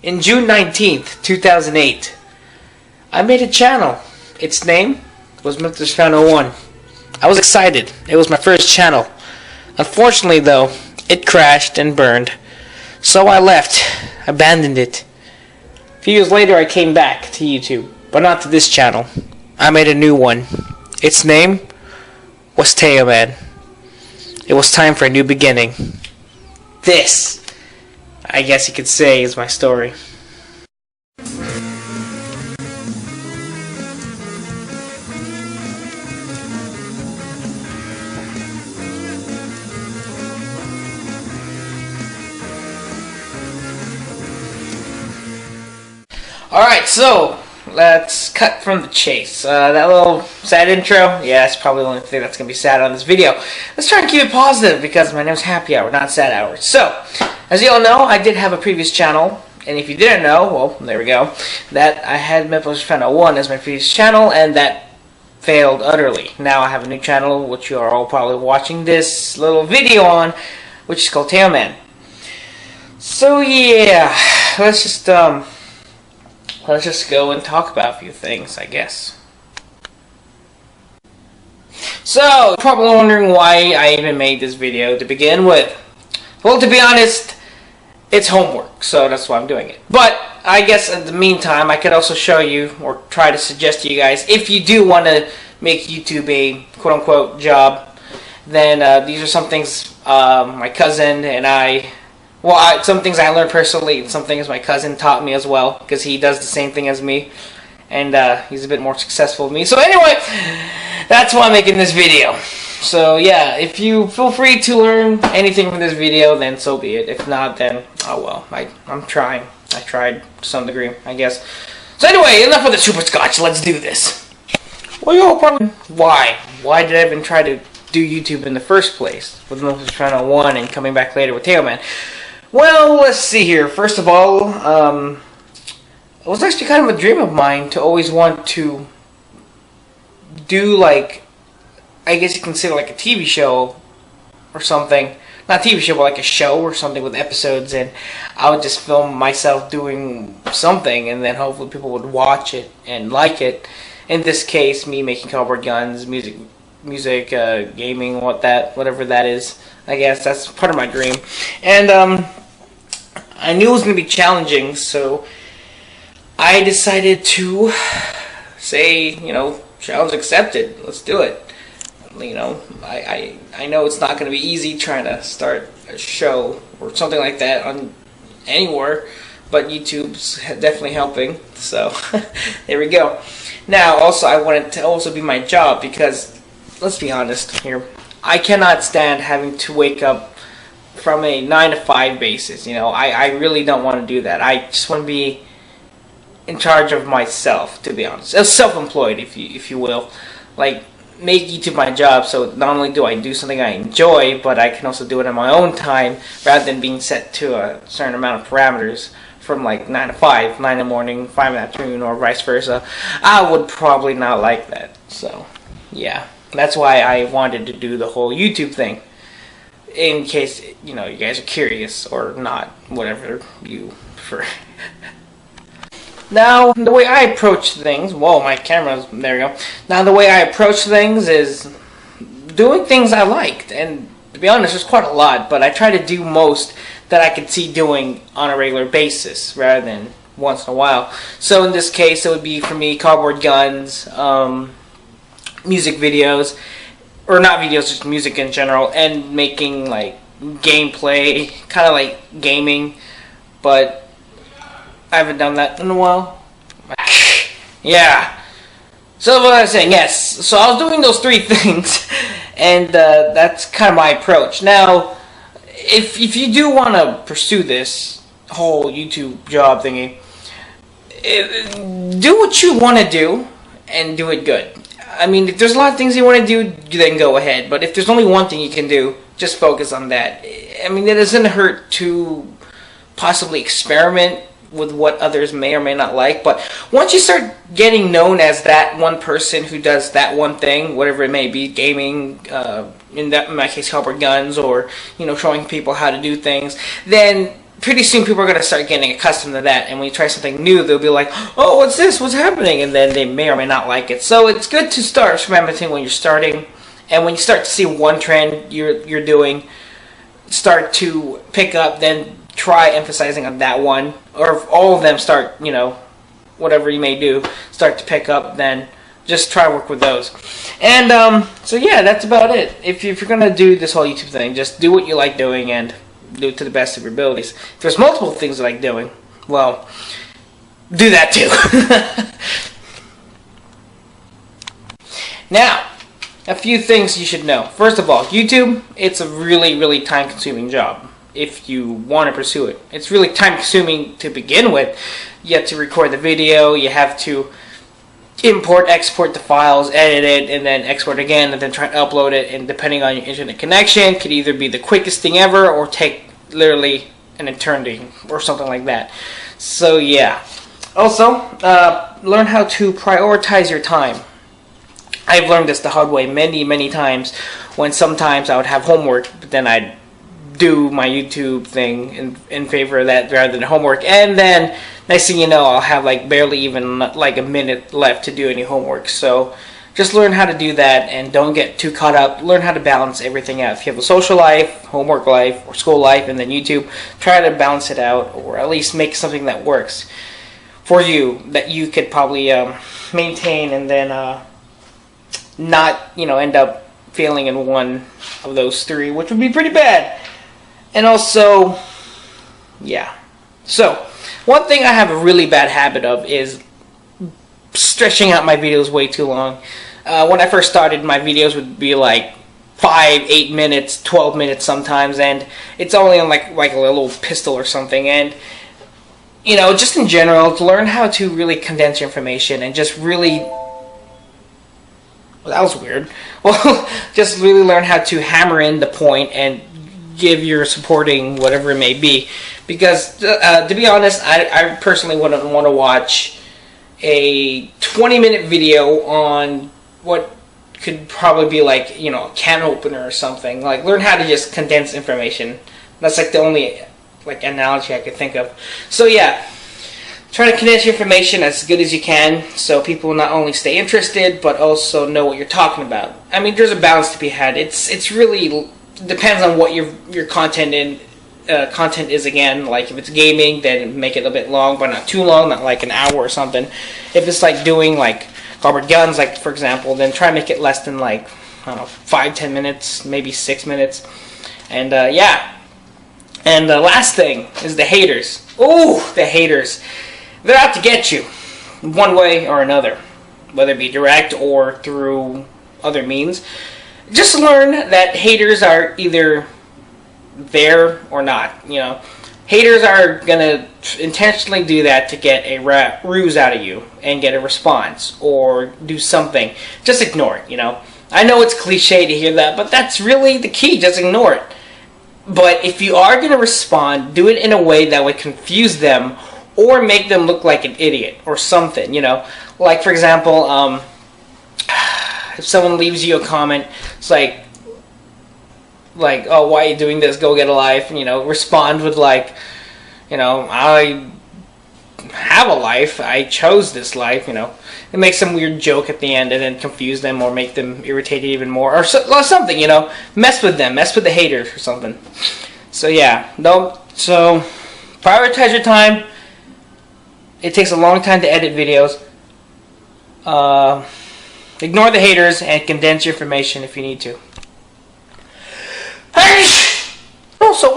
In June 19th, 2008, I made a channel. Its name was Mr. Channel 1. I was excited. It was my first channel. Unfortunately, though, it crashed and burned. So I left, abandoned it. A few years later, I came back to YouTube, but not to this channel. I made a new one. Its name was B.T.W. It was time for a new beginning. This, I guess you could say, is my story. Alright, so let's cut from the chase. That little sad intro, yeah, it's probably the only thing that's going to be sad on this video. Let's try and keep it positive because my name's Happy Hour, not Sad Hour. So, as you all know, I did have a previous channel, and if you didn't know, well, there we go, that I had Mr. Channel 1 as my previous channel, and that failed utterly. Now I have a new channel, which you are all probably watching this little video on, which is called B.T.W. So, yeah, let's just go and talk about a few things, I guess. So, you're probably wondering why I even made this video to begin with. Well, to be honest, it's homework, so that's why I'm doing it. But, I guess in the meantime, I could also show you, or try to suggest to you guys, if you do want to make YouTube a quote-unquote job, then these are some things my cousin and I... Well, some things I learned personally, and some things my cousin taught me as well, because he does the same thing as me, and he's a bit more successful than me. So anyway, that's why I'm making this video. So yeah, if you feel free to learn anything from this video, then so be it. If not, then oh well, I'm trying. I tried to some degree, I guess. So anyway, enough with the super scotch, let's do this. Well, you'll probably... Why did I even try to do YouTube in the first place, with Mr. Channel 1 and coming back later with B.T.W. Well, let's see here. First of all, it was actually kind of a dream of mine to always want to do, like, I guess you consider like a TV show or something. Not a TV show, but like a show or something with episodes, and I would just film myself doing something, and then hopefully people would watch it and like it. In this case, me making cardboard guns, music, gaming, whatever that is. I guess that's part of my dream. And I knew it was going to be challenging, so I decided to say, you know, challenge accepted. Let's do it. You know, I know it's not going to be easy trying to start a show or something like that on anywhere, but YouTube's definitely helping. So there we go. Now, also, I want it to also be my job because, let's be honest here, I cannot stand having to wake up from a 9-to-5 basis. You know, I really don't want to do that. I just want to be in charge of myself, to be honest. Self-employed, if you will. Like, make YouTube my job, so not only do I do something I enjoy, but I can also do it in my own time, rather than being set to a certain amount of parameters from like 9 to 5, 9 in the morning, 5 in the afternoon, or vice versa. I would probably not like that. So, yeah. That's why I wanted to do the whole YouTube thing. In case, you know, you guys are curious, or not, whatever you prefer. Now, the way I approach things, whoa, my camera's, there we go. Now, the way I approach things is doing things I liked, and to be honest, there's quite a lot, but I try to do most that I could see doing on a regular basis, rather than once in a while. So in this case, it would be, for me, cardboard guns, music videos, or not videos, just music in general, and making like gameplay, kind of like gaming, but I haven't done that in a while. Yeah. So what I was saying, yes. So I was doing those three things, and that's kind of my approach. Now, if you do want to pursue this whole YouTube job thingy, do what you want to do, and do it good. I mean, if there's a lot of things you want to do, then go ahead. But if there's only one thing you can do, just focus on that. I mean, it doesn't hurt to possibly experiment with what others may or may not like. But once you start getting known as that one person who does that one thing, whatever it may be, gaming, in my case, cardboard guns, or, you know, showing people how to do things, then pretty soon people are going to start getting accustomed to that, and when you try something new, they'll be like, oh, what's this? What's happening? And then they may or may not like it. So it's good to start experimenting when you're starting, and when you start to see one trend you're doing start to pick up, then try emphasizing on that one. Or if all of them start, you know, whatever you may do, start to pick up, then just try to work with those. And so yeah, that's about it. If you're going to do this whole YouTube thing, just do what you like doing and do it to the best of your abilities. If there's multiple things you like doing, well, do that too. Now, a few things you should know. First of all, YouTube, it's a really, really time-consuming job if you want to pursue it. It's really time-consuming to begin with. You have to record the video, you have to import, export the files, edit it, and then export again, and then try to upload it, and depending on your internet connection, could either be the quickest thing ever, or take literally an eternity, or something like that. So yeah. Also, learn how to prioritize your time. I've learned this the hard way many, many times, when sometimes I would have homework, but then I'd do my YouTube thing in favor of that rather than homework, and then next thing you know, I'll have like barely even like a minute left to do any homework. So just learn how to do that and don't get too caught up. Learn how to balance everything out. If you have a social life, homework life, or school life, and then YouTube, try to balance it out, or at least make something that works for you, that you could probably maintain, and then not, you know, end up failing in one of those three, which would be pretty bad. And also, yeah. So, one thing I have a really bad habit of is stretching out my videos way too long. When I first started, my videos would be like 5, 8 minutes, 12 minutes sometimes, and it's only on like a little pistol or something. And, you know, just in general, to learn how to really condense your information and just really... Well, that was weird. Well, just really learn how to hammer in the point and give your supporting whatever it may be. Because, to be honest, I personally wouldn't want to watch a 20-minute video on what could probably be like, you know, a can opener or something. Like, learn how to just condense information. That's like the only like analogy I could think of. So yeah, try to condense your information as good as you can, so people not only stay interested but also know what you're talking about. I mean, there's a balance to be had. It's really depends on what your content is. Again, like if it's gaming, then make it a bit long, but not too long, not like an hour or something. If it's like doing like cardboard guns, like for example, then try to make it less than like, I don't know, 5-10 minutes, maybe 6 minutes. And yeah. And the last thing is the haters. Ooh, the haters. They're out to get you, one way or another, whether it be direct or through other means. Just learn that haters are either there or not. You know, haters are gonna intentionally do that to get a ruse out of you and get a response or do something. Just ignore it. You know, I know it's cliche to hear that, but that's really the key. Just ignore it. But if you are gonna respond, do it in a way that would confuse them or make them look like an idiot or something. You know, like for example, if someone leaves you a comment, it's like, oh, why are you doing this? Go get a life. And, you know, respond with like, you know, I have a life. I chose this life. You know, and make some weird joke at the end and then confuse them or make them irritated even more or something. You know, mess with them, mess with the haters or something. So yeah, no. So prioritize your time. It takes a long time to edit videos. Ignore the haters and condense your information if you need to. Also,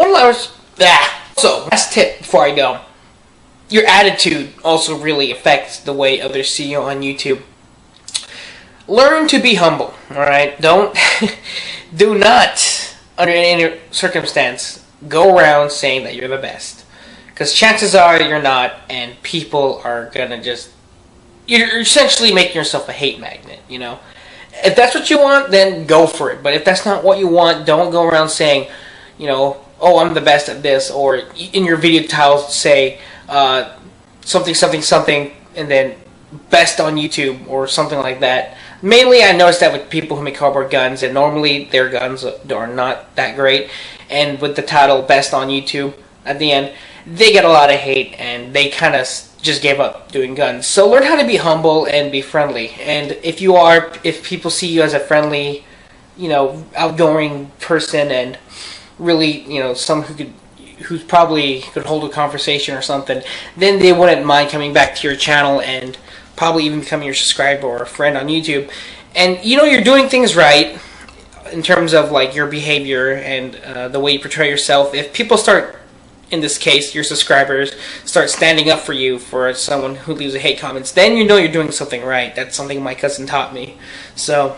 last tip before I go. Your attitude also really affects the way others see you on YouTube. Learn to be humble, alright? Do not, under any circumstance, go around saying that you're the best. Because chances are you're not, and people are gonna just... You're essentially making yourself a hate magnet, you know? If that's what you want, then go for it. But if that's not what you want, don't go around saying, you know, oh, I'm the best at this, or in your video titles say something, something, something, and then best on YouTube, or something like that. Mainly, I noticed that with people who make cardboard guns, and normally their guns are not that great, and with the title best on YouTube at the end. they get a lot of hate, and they kind of just gave up doing guns. So learn how to be humble and be friendly. And if people see you as a friendly, outgoing person, and really, someone who's probably could hold a conversation or something, then they wouldn't mind coming back to your channel and probably even becoming your subscriber or a friend on YouTube. And you're doing things right in terms of like your behavior and the way you portray yourself. If people start, in this case, your subscribers, start standing up for you for someone who leaves a hate comments, then you're doing something right. That's something my cousin taught me. So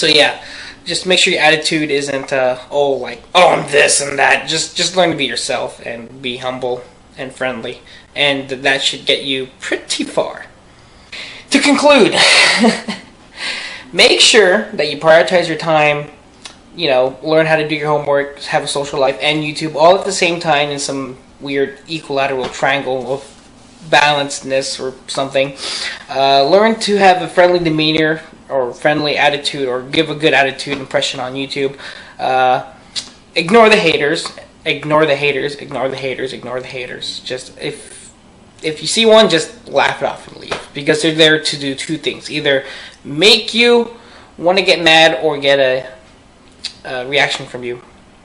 yeah, just make sure your attitude isn't I'm this and that. Just learn to be yourself and be humble and friendly, and that should get you pretty far. To conclude, make sure that you prioritize your time, learn how to do your homework, have a social life, and YouTube all at the same time in some weird equilateral triangle of balancedness or something. Learn to have a friendly demeanor or friendly attitude, or give a good attitude impression on YouTube. Ignore the haters. Ignore the haters. Ignore the haters. Ignore the haters. Just if you see one, just laugh it off and leave, because they're there to do two things: either make you want to get mad or get a reaction from you.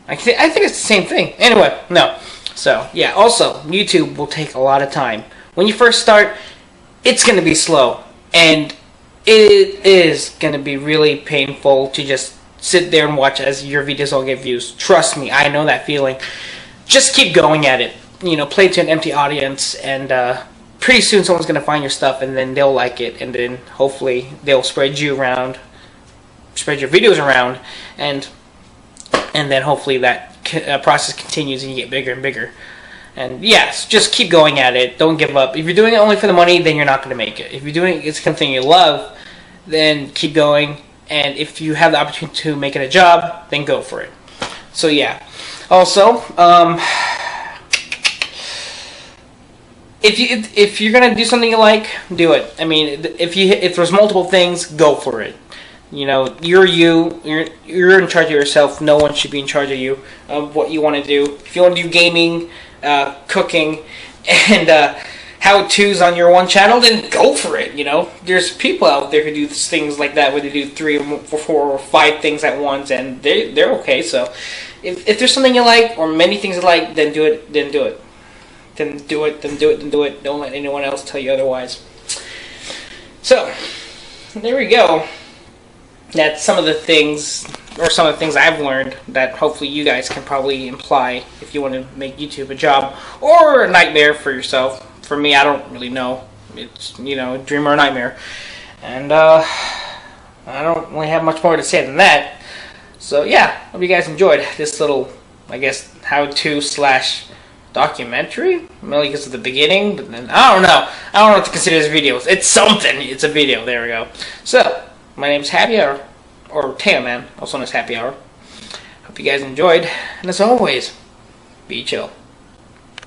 I think it's the same thing. Anyway, no. So yeah. Also, YouTube will take a lot of time. When you first start, it's going to be slow, and it is going to be really painful to just sit there and watch as your videos all get views. Trust me, I know that feeling. Just keep going at it. Play to an empty audience, and pretty soon someone's going to find your stuff, and then they'll like it, and then hopefully they'll spread your videos around, and then hopefully that process continues and you get bigger and bigger. And yes, just keep going at it. Don't give up. If you're doing it only for the money, then you're not going to make it. If you're doing it's something you love, then keep going. And if you have the opportunity to make it a job, then go for it. So yeah. Also, if you're gonna do something you like, do it. I mean, if there's multiple things, go for it. You're in charge of yourself. No one should be in charge of you, of what you want to do. If you want to do gaming, cooking, and how-tos on your one channel, then go for it. There's people out there who do things like that, where they do 3 or 4 or 5 things at once, and they're okay. So if there's something you like, or many things you like, then do it. Then do it. Then do it. Then do it. Then do it. Don't let anyone else tell you otherwise. So there we go. That's some of the things I've learned that hopefully you guys can probably imply if you want to make YouTube a job or a nightmare for yourself. For me, I don't really know. It's, a dream or a nightmare. And I don't really have much more to say than that. So yeah, hope you guys enjoyed this little, I guess, how-to / documentary. Mainly because of the beginning, but then I don't know what to consider this video. It's something. It's a video. There we go. So my name's Happy Hour, or Tail Man, also known as Happy Hour. Hope you guys enjoyed, and as always, be chill.